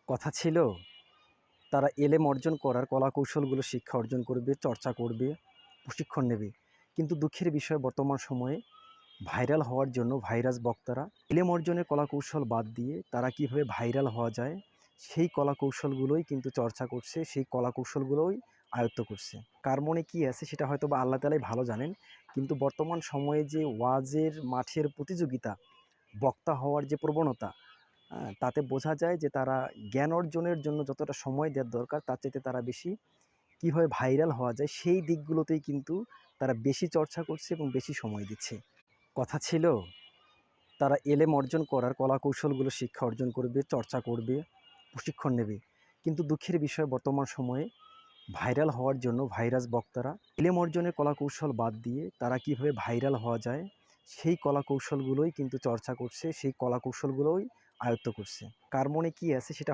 কথা ছিল তারা এলেম অর্জন করার কলাকৌশলগুলো শিক্ষা অর্জন করবে, চর্চা করবে, প্রশিক্ষণ নেবে। কিন্তু দুঃখের বিষয় বর্তমান সময়ে ভাইরাল হওয়ার জন্য ভাইরাস বক্তারা এলেম অর্জনের কলাকৌশল বাদ দিয়ে তারা কীভাবে ভাইরাল হওয়া যায় সেই কলাকৌশলগুলোই কিন্তু চর্চা করছে, সেই কলাকৌশলগুলোই আয়ত্ত করছে। কার মনে কী আছে সেটা হয়তো বা আল্লাহ তাআলাই ভালো জানেন। কিন্তু বর্তমান সময়ে যে ওয়াজের মাঠের প্রতিযোগিতা, বক্তা হওয়ার যে প্রবণতা, তাতে বোঝা যায় যে তারা জ্ঞান অর্জনের জন্য যতটা সময় দেওয়ার দরকার তার চাইতে তারা বেশি কীভাবে ভাইরাল হওয়া যায় সেই দিকগুলোতেই কিন্তু তারা বেশি চর্চা করছে এবং বেশি সময় দিচ্ছে। কথা ছিল তারা এলেম অর্জন করার কলাকৌশলগুলো শিক্ষা অর্জন করবে, চর্চা করবে, প্রশিক্ষণ নেবে। কিন্তু দুঃখের বিষয় বর্তমান সময়ে ভাইরাল হওয়ার জন্য ভাইরাস বক্তারা এলেম অর্জনের কলাকৌশল বাদ দিয়ে তারা কীভাবে ভাইরাল হওয়া যায় সেই কলাকৌশলগুলোই কিন্তু চর্চা করছে, সেই কলাকৌশলগুলোই আয়ত্ত করছে। কার মনে কী আছে সেটা